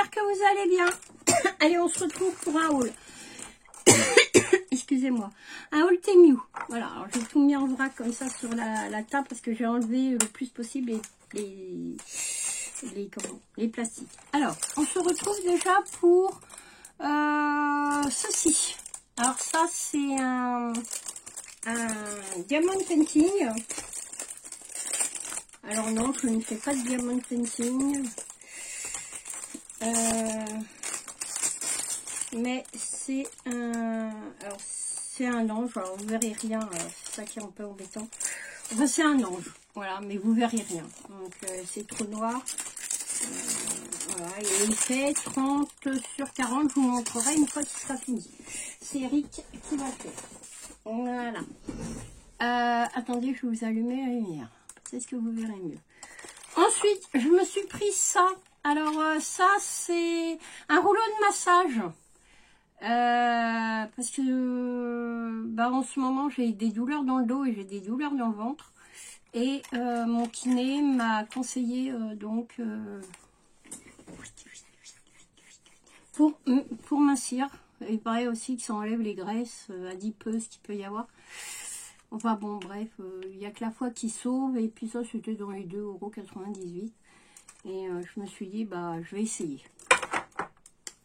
j'espère que vous allez bien. Allez, on se retrouve pour un haul. Excusez-moi. Un haul Temu. Voilà, alors j'ai tout mis en vrac comme ça sur la table parce que j'ai enlevé le plus possible les plastiques. Alors, on se retrouve déjà pour ceci. Alors ça, c'est un diamond painting. Alors non, je ne fais pas de diamond painting. Mais c'est un ange. Alors vous verrez rien, c'est ça qui est un peu embêtant. Enfin c'est un ange, voilà, mais vous verrez rien. Donc c'est trop noir. Voilà, et il fait 30 sur 40. Je vous montrerai une fois qu'il sera fini. C'est Eric qui va faire. Voilà. Attendez, je vais vous allumer la lumière. C'est ce que vous verrez mieux. Ensuite, je me suis pris ça. Alors ça, c'est un rouleau de massage. Parce que en ce moment, j'ai des douleurs dans le dos et j'ai des douleurs dans le ventre. Et mon kiné m'a conseillé pour mincir. Il paraît aussi que ça enlève les graisses adipeuses qu'il peut y avoir. Enfin bon, bref, il n'y a que la foi qui sauve. Et puis ça, c'était dans les 2,98 €. Et je me suis dit, je vais essayer.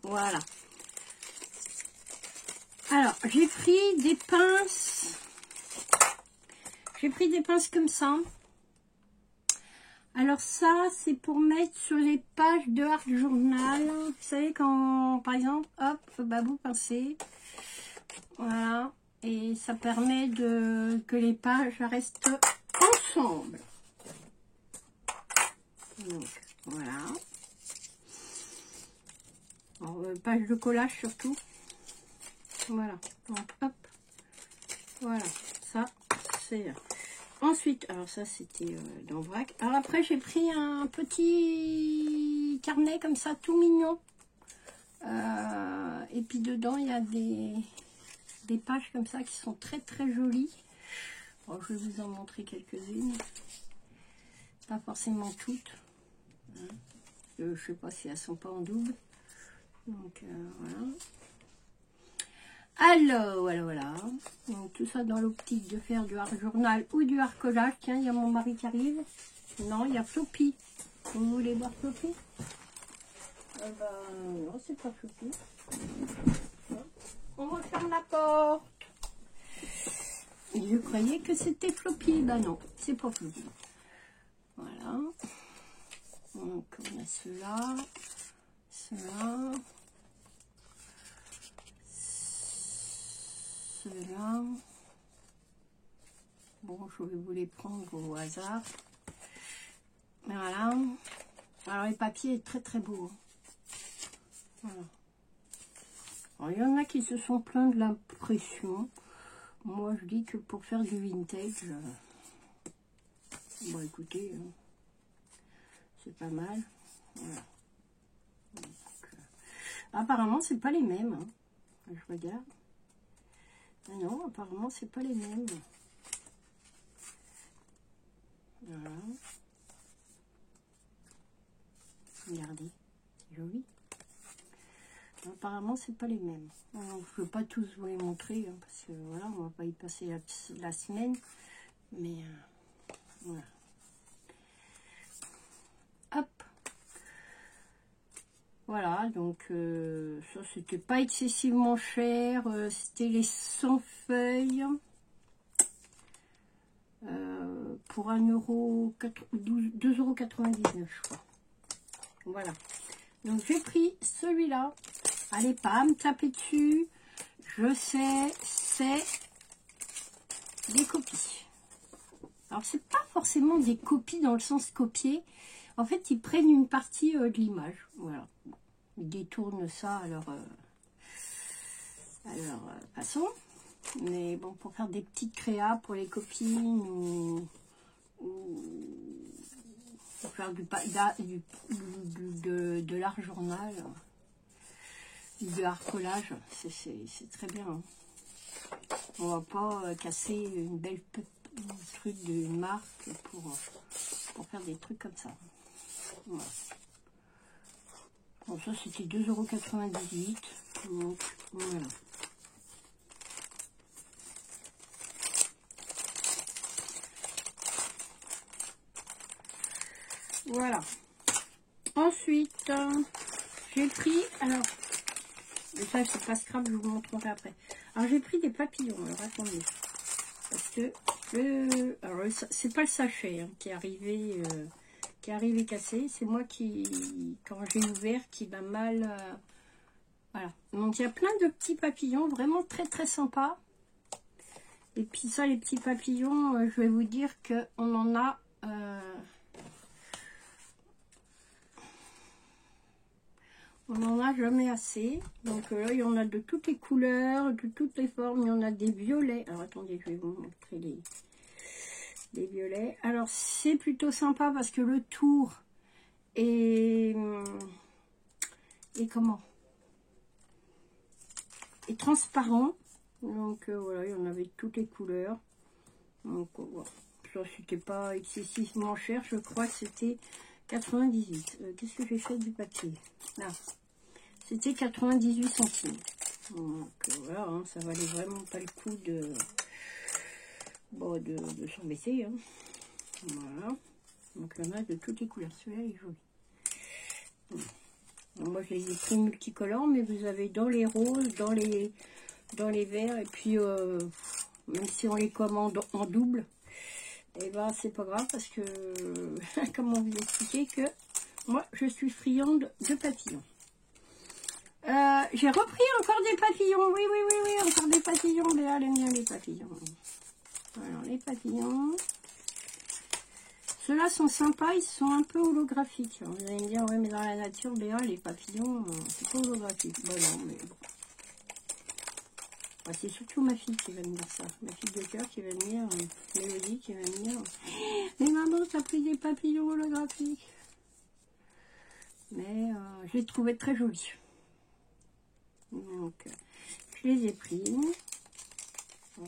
Voilà. Alors, j'ai pris des pinces. J'ai pris des pinces comme ça. Alors ça, c'est pour mettre sur les pages de Art Journal. Vous savez, quand, par exemple, hop, vous pincez. Voilà. Et ça permet que les pages restent ensemble. Donc, voilà. Alors, page de collage surtout. Voilà. Donc, hop. Voilà. Ça, c'est... Ensuite, alors ça, c'était dans le vrac. Alors après, j'ai pris un petit carnet comme ça, tout mignon. Et puis dedans, il y a des pages comme ça qui sont très très jolies. Bon, je vais vous en montrer quelques-unes. Pas forcément toutes. Hein. Je sais pas si elles sont pas en double. Donc voilà. Alors voilà. Donc tout ça dans l'optique de faire du art journal ou du art collage. Tiens, il y a mon mari qui arrive. Non, il y a Floppy. Vous voulez voir Floppy? Non, c'est pas Floppy. On referme la porte. Je croyais que c'était Floppy. Non, c'est pas Floppy. Voilà. Donc on a ceux-là. Ceux-là. Ceux-là. Bon, je vais vous les prendre au hasard. Voilà. Alors, les papiers est très très beau. Voilà. Alors, il y en a qui se sont plaints de l'impression. Moi, je dis que pour faire du vintage, bon, écoutez, c'est pas mal. Voilà. Donc, apparemment, c'est pas les mêmes. Hein. Je regarde. Ah non, apparemment, c'est pas les mêmes. Voilà. Regardez, c'est joli. Apparemment, c'est pas les mêmes. Alors, je ne peux pas tous vous les montrer, hein, parce que voilà, on va pas y passer la semaine. Mais voilà. Hop. Voilà, donc ça, c'était pas excessivement cher. C'était les 100 feuilles. Pour 2,99 €, je crois. Voilà. Donc j'ai pris celui-là. Allez pas me taper dessus. Je sais, c'est des copies. Alors c'est pas forcément des copies dans le sens copier. En fait, ils prennent une partie de l'image. Voilà. Ils détournent ça à leur façon. Mais bon, pour faire des petites créas pour les copines ou pour faire de l'art journal, de l'art collage, c'est très bien. Hein. On va pas casser une belle truc d'une marque pour faire des trucs comme ça. Voilà. Bon, ça, c'était 2,98 €. Donc, voilà. Voilà. Ensuite, j'ai pris, alors, mais ça c'est pas scrap, je vous montrerai après. Alors j'ai pris des papillons, alors attendez, parce que alors c'est pas le sachet hein, qui est arrivé cassé, c'est moi qui, quand j'ai ouvert, qui m'a mal, voilà. Donc il y a plein de petits papillons, vraiment très très sympas. Et puis ça, les petits papillons, je vais vous dire que on en a. On n'en a jamais assez. Donc là, il y en a de toutes les couleurs, de toutes les formes. Il y en a des violets. Alors attendez, je vais vous montrer les violets. Alors c'est plutôt sympa parce que le tour est comment? Est transparent. Donc voilà, il y en avait de toutes les couleurs. Donc voilà. Ça, c'était pas excessivement cher. Je crois que c'était 98. Qu'est-ce que j'ai fait du papier? Là. C'était 98 centimes. Donc voilà, hein, ça valait vraiment pas le coup de s'embêter. Hein. Voilà. Donc il y en a de toutes les couleurs. Celui-là est joli. Donc, moi je les ai pris multicolores, mais vous avez dans les roses, dans les verts, et puis même si on les commande en double, et ben c'est pas grave parce que comment vous expliquer que moi je suis friande de papillons. J'ai repris encore des papillons. Oui, encore des papillons. Béa, elle aime bien les papillons. Alors, les papillons. Ceux-là sont sympas, ils sont un peu holographiques. Alors, vous allez me dire, ouais, mais dans la nature, Béa, les papillons, c'est pas holographique. Bon, non, mais bon. Bah, c'est surtout ma fille qui va me dire ça. Ma fille de cœur qui va me dire, Mélodie qui va me dire, mais maman, t'as pris des papillons holographiques. Mais je les trouvais très jolis. Donc, je les ai pris.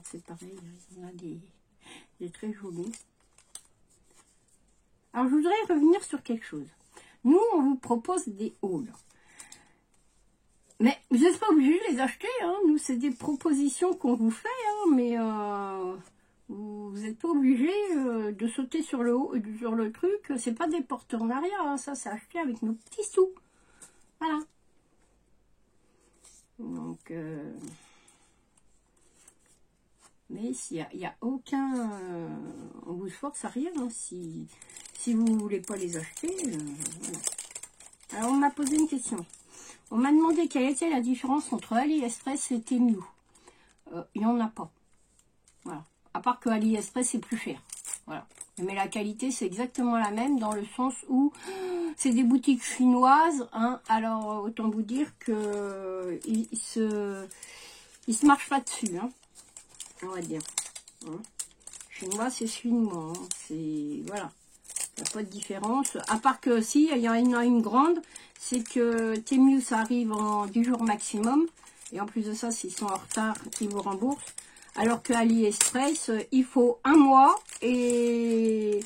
C'est pareil, il y en a des très jolis. Alors, je voudrais revenir sur quelque chose. Nous, on vous propose des hauls. Mais vous n'êtes pas obligé de les acheter. Hein. Nous, c'est des propositions qu'on vous fait. Hein, mais vous n'êtes pas obligé de sauter sur le truc. C'est pas des porteurs en arrière. Hein. Ça, c'est acheté avec nos petits sous. Voilà. Donc, mais s'il n'y a aucun, on vous force à rien, hein, si vous ne voulez pas les acheter, voilà. Alors on m'a posé une question, on m'a demandé quelle était la différence entre AliExpress et Temu. Il n'y en a pas, voilà, à part que AliExpress c'est plus cher, voilà. Mais la qualité c'est exactement la même dans le sens où c'est des boutiques chinoises, hein. Alors autant vous dire que ils se marchent pas dessus, hein, on va dire. Hein. Chinois c'est chinois, hein. C'est voilà, il n'y a pas de différence. À part que si il y en a une grande, c'est que Temu ça arrive en 10 jours maximum, et en plus de ça s'ils sont en retard ils vous remboursent. Alors que AliExpress, il faut 1 mois et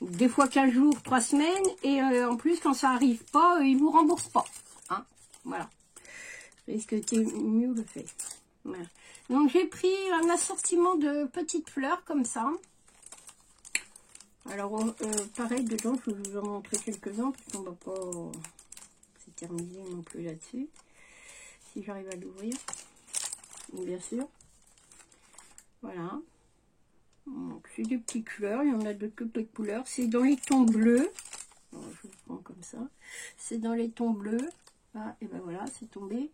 des fois 15 jours, 3 semaines. Et en plus, quand ça arrive pas, ils vous remboursent pas. Hein, voilà. Est-ce que Temu le fait? Voilà. Donc, j'ai pris un assortiment de petites fleurs comme ça. Alors, pareil, dedans, je vais vous en montrer quelques-uns parce qu'on va pas s'éterniser non plus là-dessus. Si j'arrive à l'ouvrir, bien sûr. Voilà. Donc, c'est des petites fleurs. Il y en a de toutes les couleurs. C'est dans les tons bleus. Alors, je vous prends comme ça. C'est dans les tons bleus. Ah, et ben voilà, c'est tombé.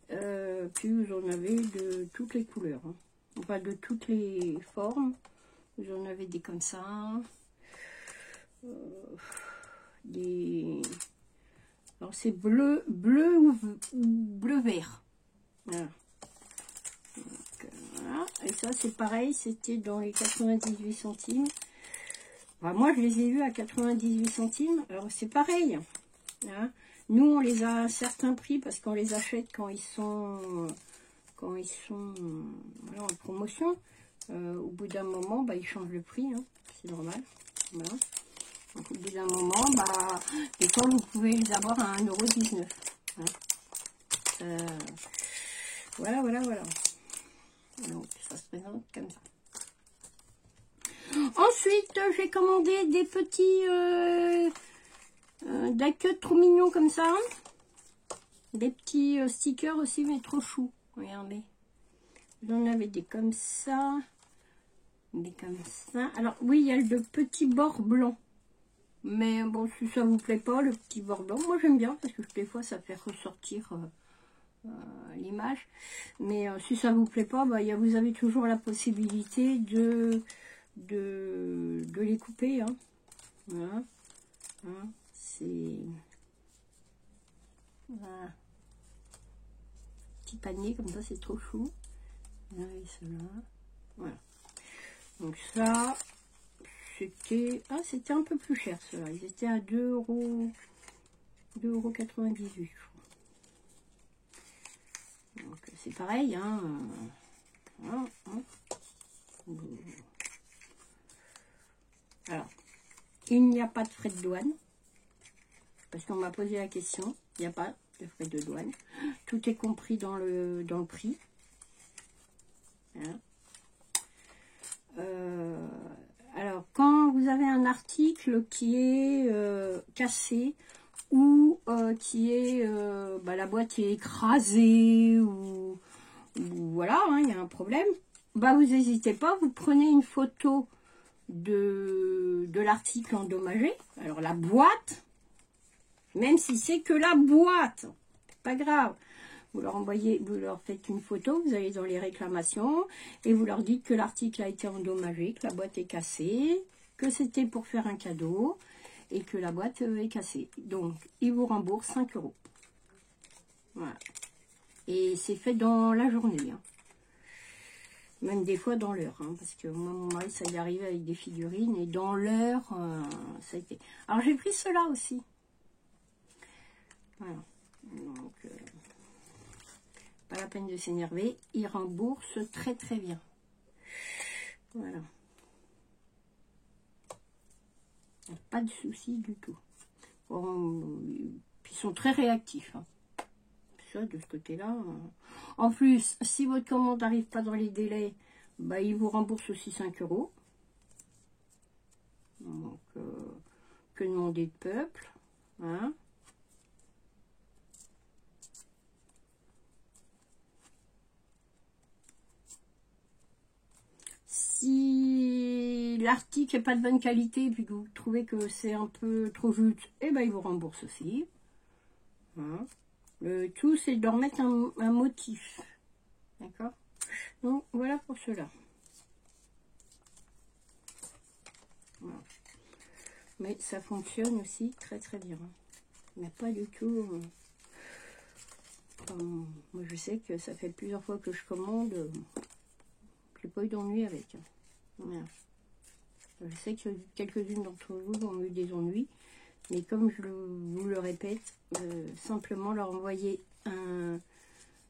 Puis vous en avez de toutes les couleurs. Hein. Enfin, de toutes les formes. Vous en avez des comme ça. Des... Alors, c'est bleu ou bleu vert. Voilà. Voilà. Et ça c'est pareil, c'était dans les 98 centimes. Enfin, moi je les ai vus à 98 centimes. Alors c'est pareil. Hein. Nous on les a à un certain prix parce qu'on les achète quand ils sont voilà, en promotion. Au bout d'un moment, bah, ils changent le prix. Hein. C'est normal. Voilà. Donc, au bout d'un moment, bah, des fois, vous pouvez les avoir à 1,19 €. Hein. Voilà, voilà, voilà. Donc, ça se présente comme ça. Ensuite, j'ai commandé des petits daquettes trop mignons comme ça. Des petits stickers aussi, mais trop choux. Regardez. Vous en avez des comme ça. Des comme ça. Alors, oui, il y a le petit bord blanc. Mais bon, si ça vous plaît pas, le petit bord blanc, moi j'aime bien parce que des fois ça fait ressortir l'image. Mais si ça vous plaît pas, bah, vous avez toujours la possibilité de les couper. Hein. Voilà. Hein, c'est... Voilà. Petit panier comme ça, c'est trop chou. Et cela. Voilà. Donc ça, c'était... Ah, c'était un peu plus cher, cela. Ils étaient à 2,98 €, je crois. Donc c'est pareil, hein. Voilà, hein. Alors, il n'y a pas de frais de douane. Parce qu'on m'a posé la question. Il n'y a pas de frais de douane. Tout est compris dans le prix. Voilà. Alors, quand vous avez un article qui est cassé ou qui est la boîte est écrasée ou voilà, hein, il y a un problème, bah vous n'hésitez pas, vous prenez une photo de l'article endommagé. Alors la boîte, même si c'est que la boîte, c'est pas grave. Vous leur envoyez, vous leur faites une photo, vous allez dans les réclamations et vous leur dites que l'article a été endommagé, que la boîte est cassée, que c'était pour faire un cadeau et que la boîte est cassée. Donc, ils vous remboursent 5 €. Voilà. Et c'est fait dans la journée. Hein. Même des fois dans l'heure. Hein, parce que moi, mon mari, ça y arrive avec des figurines et dans l'heure, ça a été... Alors, j'ai pris cela aussi. Voilà. Donc... pas la peine de s'énerver, ils remboursent très très bien. Voilà. Pas de soucis du tout. Bon, ils sont très réactifs. Hein. Ça, de ce côté-là. En plus, si votre commande n'arrive pas dans les délais, bah, ils vous remboursent aussi 5 €. Donc, que demander de peuple. Hein. Si l'article n'est pas de bonne qualité et puis que vous trouvez que c'est un peu trop juste, eh ben, ils vous remboursent aussi. Hein. Le tout, c'est de leur mettre un motif. D'accord? Donc, voilà pour cela. Voilà. Mais ça fonctionne aussi très très bien. Il n'y a pas du tout... moi, je sais que ça fait plusieurs fois que je commande... j'ai pas eu d'ennui avec. Voilà. Je sais que quelques-unes d'entre vous ont eu des ennuis, mais comme je vous le répète, simplement leur envoyer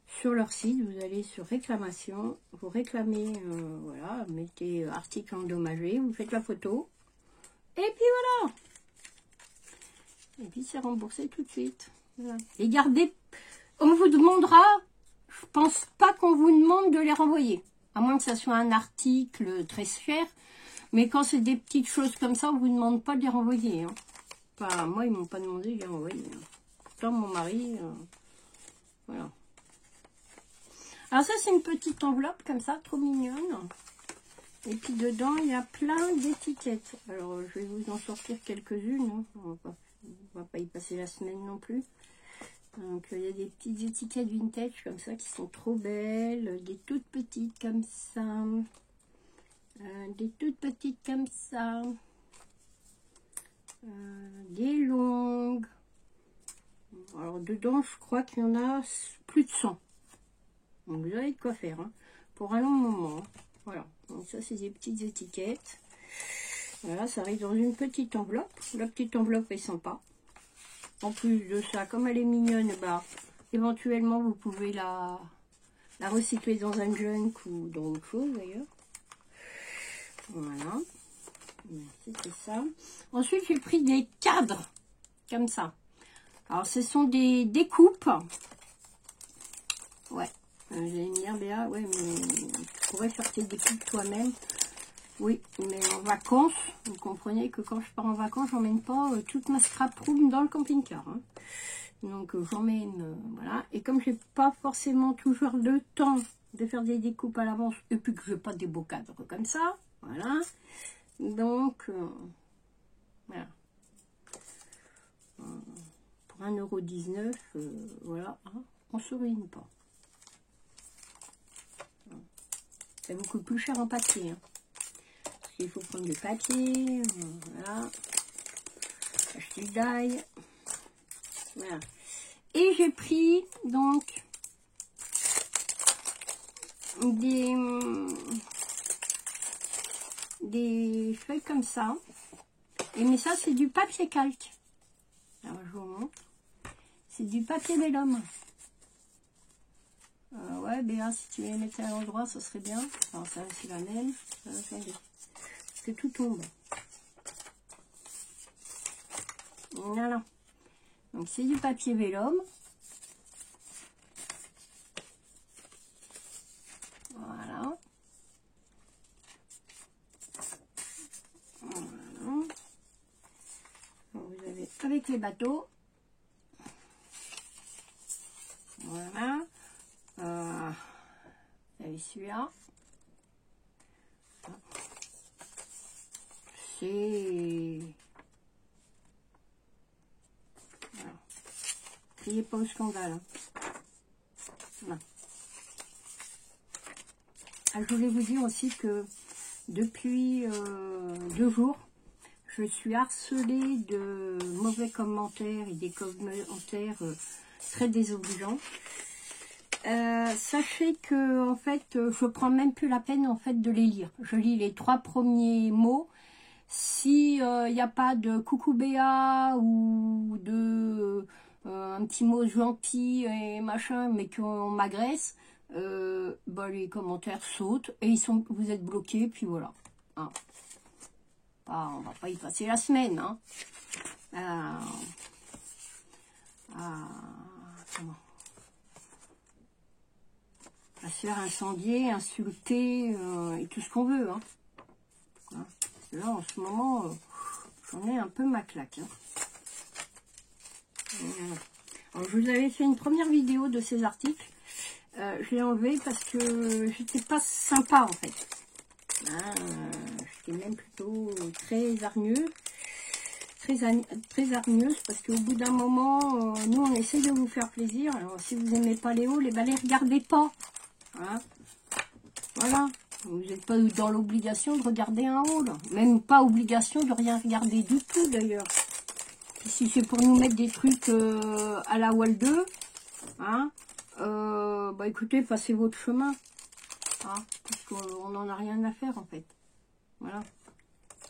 sur leur site, vous allez sur réclamation, vous réclamez, voilà, mettez article endommagé, vous faites la photo, et puis voilà. Et puis c'est remboursé tout de suite. Voilà. Et gardez, on vous demandera, je pense pas qu'on vous demande de les renvoyer. À moins que ça soit un article très cher. Mais quand c'est des petites choses comme ça, on ne vous demande pas de les renvoyer. Hein. Enfin, moi, ils ne m'ont pas demandé de les renvoyer. Hein. Pourtant, mon mari... voilà. Alors ça, c'est une petite enveloppe comme ça, trop mignonne. Et puis dedans, il y a plein d'étiquettes. Alors, je vais vous en sortir quelques-unes. Hein. On va pas y passer la semaine non plus. Donc, il y a des petites étiquettes vintage comme ça qui sont trop belles. Des toutes petites comme ça. Des toutes petites comme ça. Des longues. Alors, dedans, je crois qu'il y en a plus de 100. Donc, vous avez de quoi faire. Hein, pour un long moment. Voilà. Donc, ça, c'est des petites étiquettes. Voilà, ça arrive dans une petite enveloppe. La petite enveloppe est sympa. En plus de ça, comme elle est mignonne, bah, éventuellement, vous pouvez la recycler dans un junk ou dans autre chose, d'ailleurs. Voilà. C'était ça. Ensuite, j'ai pris des cadres, comme ça. Alors, ce sont des découpes. Ouais. Vous allez me dire, Béa, ouais, mais tu pourrais faire tes découpes toi-même. Oui, mais en vacances, vous comprenez que quand je pars en vacances, j'emmène pas toute ma scrap room dans le camping-car. Hein. Donc, j'emmène, voilà. Et comme j'ai pas forcément toujours le temps de faire des découpes à l'avance, et puis que je n'ai pas des beaux cadres comme ça, voilà. Donc, voilà. Pour 1,19 €, voilà, hein, on se ruine pas. Ça vous coûte plus cher en papier. Hein. Parce qu'il faut prendre du papier, voilà. Acheter du die. Voilà. Et j'ai pris, donc, des feuilles comme ça. Et mais ça, c'est du papier calque. Alors, je vous montre. C'est du papier vélum. Ouais, Béa, si tu les mettais à l'endroit, ça serait bien. Alors, ça, c'est la même. Attendez. Parce que tout tombe. Voilà. Donc, c'est du papier vélum. Voilà. Voilà. Donc, vous avez avec les bateaux. Voilà. Vous avez celui-là. C'est... Voilà. Criez pas au scandale. Hein. Voilà. Ah, je voulais vous dire aussi que depuis 2 jours, je suis harcelée de mauvais commentaires et des commentaires très désobligeants. Sachez que en fait, je prends même plus la peine en fait de les lire. Je lis les 3 premiers mots. Si il n'y a pas de coucou Béa ou de un petit mot gentil et machin, mais qu'on m'agresse, bah, les commentaires sautent et vous êtes bloqués, puis voilà. Hein. On va pas y passer la semaine. Hein. Comment à se faire incendier, insulter et tout ce qu'on veut. Hein. Hein. Là, en ce moment, j'en ai un peu ma claque. Hein. Alors, je vous avais fait une première vidéo de ces articles. Je l'ai enlevé parce que j'étais pas sympa en fait. Hein, j'étais même plutôt très hargneuse. Très hargneuse parce qu'au bout d'un moment, nous on essaie de vous faire plaisir. Alors si vous n'aimez pas les hauls, les regardez pas. Hein, voilà. Vous n'êtes pas dans l'obligation de regarder un haul. Même pas obligation de rien regarder du tout d'ailleurs. Si c'est pour nous mettre des trucs à la wall 2, hein, bah écoutez, passez votre chemin. Hein, parce qu'on n'en a rien à faire en fait. Voilà.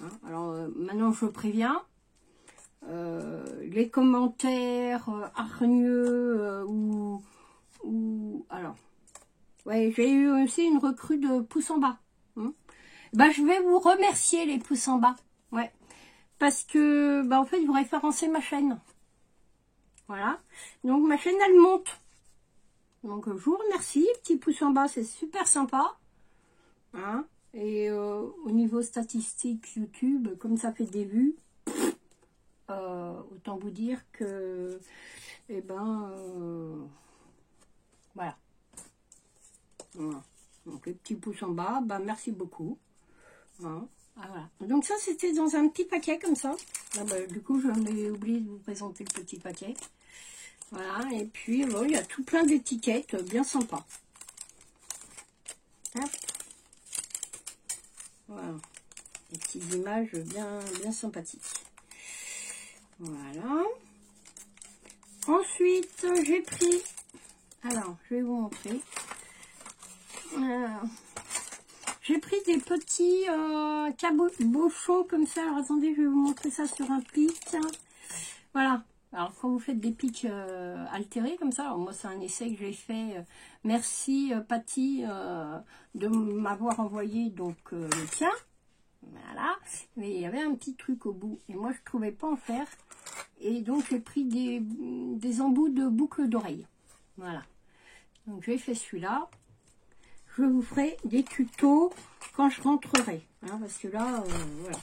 Hein, alors maintenant je préviens. Les commentaires hargneux alors ouais, j'ai eu aussi une recrue de pouces en bas. Hein. Bah, je vais vous remercier les pouces en bas. Ouais. Parce que, bah, en fait, vous référencez ma chaîne. Voilà. Donc, ma chaîne, elle monte. Donc, je vous remercie. Petit pouce en bas, c'est super sympa. Hein. Et au niveau statistique YouTube, comme ça fait des vues, autant vous dire que, eh ben, voilà. Voilà. Donc les petits pouces en bas, bah merci beaucoup. Hein. Ah, voilà. Donc ça c'était dans un petit paquet comme ça. Là, bah, du coup j'en ai oublié de vous présenter le petit paquet. Voilà, et puis bon, il y a tout plein d'étiquettes bien sympas. Hop. Voilà. Des petites images bien sympathiques. Voilà. Ensuite j'ai pris, alors je vais vous montrer. J'ai pris des petits cabochons comme ça. Alors attendez, je vais vous montrer ça sur un pic. Voilà. Alors quand vous faites des pics altérés comme ça, alors moi c'est un essai que j'ai fait. Merci Patty de m'avoir envoyé donc le tien. Voilà, mais il y avait un petit truc au bout et moi je trouvais pas en faire et donc j'ai pris des embouts de boucles d'oreilles. Voilà, donc j'ai fait celui-là. Je vous ferai des tutos quand je rentrerai, hein, parce que là, voilà.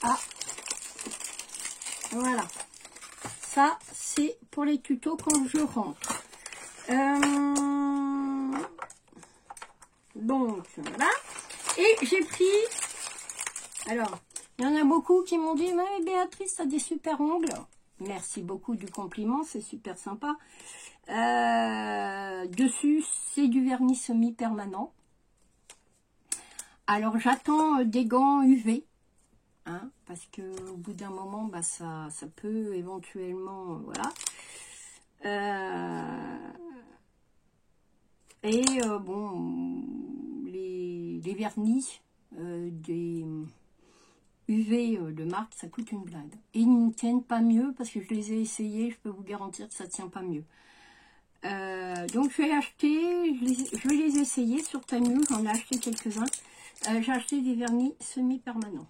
Ah, voilà, ça c'est pour les tutos quand je rentre. Donc voilà, et j'ai pris. Alors, il y en a beaucoup qui m'ont dit, mais Béatrice, tu as des super ongles. Merci beaucoup du compliment, c'est super sympa. Dessus, c'est du vernis semi-permanent. Alors, j'attends des gants UV. Hein, parce que au bout d'un moment, bah, ça peut éventuellement... voilà. Bon, les vernis des... UV de marque, ça coûte une blinde. Et ils ne tiennent pas mieux parce que je les ai essayés, je peux vous garantir que ça ne tient pas mieux. Donc je vais acheter, je vais les essayer sur Temu, j'en ai acheté quelques-uns. J'ai acheté des vernis semi-permanents.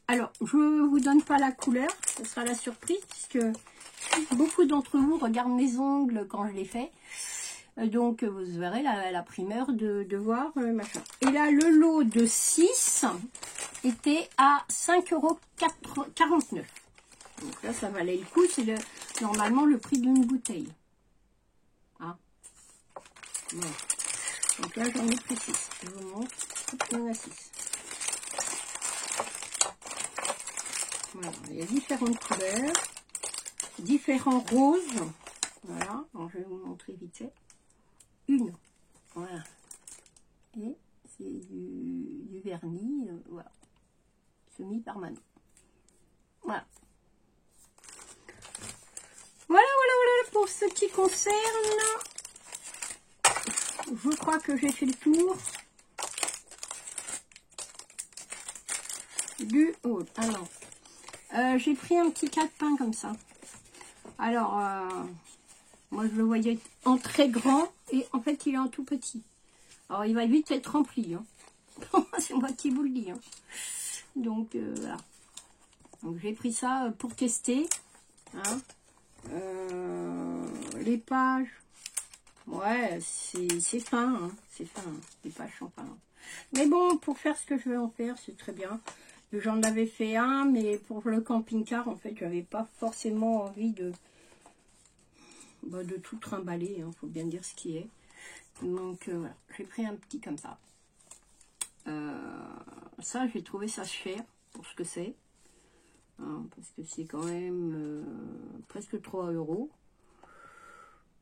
Alors, je ne vous donne pas la couleur, ce sera la surprise, puisque beaucoup d'entre vous regardent mes ongles quand je les fais. Donc, vous verrez la primeur de voir machin. Et là, le lot de 6 était à 5,49 €. Donc là, ça valait le coup. C'est normalement le prix d'une bouteille. Hein, voilà. Donc là, j'en ai pris 6. Je vous montre. Il y en a 6. Voilà. Il y a différentes couleurs. Différents roses. Voilà. Alors, je vais vous montrer vite fait. Une. Voilà. Et c'est du vernis. Voilà. Semi-permanent. Voilà. Voilà pour ce qui concerne. Je crois que j'ai fait le tour du haut. Ah non. J'ai pris un petit calepin comme ça. Alors, moi je le voyais en très grand et en fait il est en tout petit. Alors il va vite être rempli. Hein. C'est moi qui vous le dis. Hein. Donc voilà. Donc j'ai pris ça pour tester. Hein. Les pages, ouais, c'est fin, hein, c'est fin, hein, les pages sont fin. Mais bon, pour faire ce que je vais en faire, c'est très bien. J'en avais fait un, mais pour le camping-car, en fait, j'avais pas forcément envie de tout trimballer, hein, faut bien dire ce qui est. Donc voilà, j'ai pris un petit comme ça. Ça, j'ai trouvé ça cher pour ce que c'est. Hein, parce que c'est quand même presque 3 €.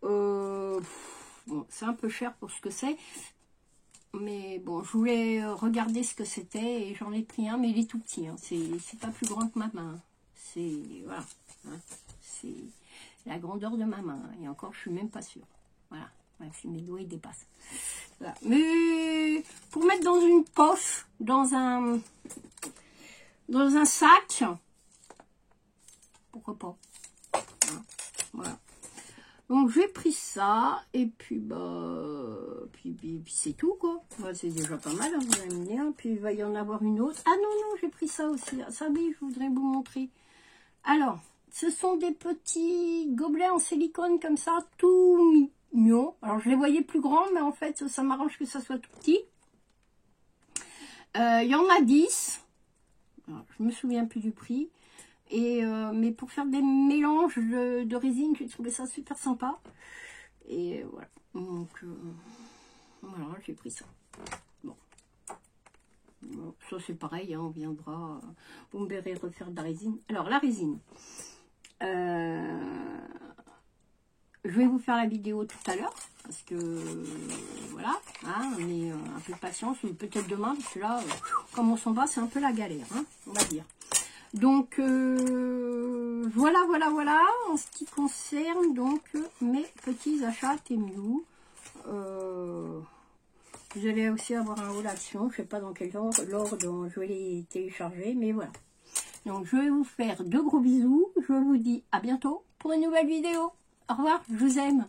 Bon, c'est un peu cher pour ce que c'est. Mais bon, je voulais regarder ce que c'était et j'en ai pris un, mais il est tout petit. Hein, c'est pas plus grand que ma main. C'est voilà, hein, c'est la grandeur de ma main. Et encore, je suis même pas sûre. Voilà, même si mes doigts ils dépassent. Voilà. Mais pour mettre dans une poche, dans un sac, pourquoi pas. Hein, voilà. Donc j'ai pris ça et puis puis c'est tout quoi. Bah, c'est déjà pas mal, hein, vous allez me dire. Puis il va y en avoir une autre. Ah non, j'ai pris ça aussi. Ça oui, je voudrais vous montrer. Alors, ce sont des petits gobelets en silicone comme ça, tout mignons. Alors je les voyais plus grands, mais en fait ça m'arrange que ça soit tout petit. Il y en a 10. Alors, je me souviens plus du prix. Et mais pour faire des mélanges de résine, j'ai trouvé ça super sympa. Et voilà. Donc voilà, j'ai pris ça. Bon. Ça c'est pareil, hein, on viendra. Vous me verrez refaire de la résine. Alors la résine. Je vais vous faire la vidéo tout à l'heure. Parce que voilà, hein, mais un peu de patience, ou peut-être demain, parce que là, comme on s'en va, c'est un peu la galère, hein, on va dire. Donc voilà en ce qui concerne donc mes petits achats Temu. Vous allez aussi avoir un haul action, je sais pas dans quel ordre je vais les télécharger, mais voilà. Donc je vais vous faire de gros bisous, je vous dis à bientôt pour une nouvelle vidéo. Au revoir, je vous aime.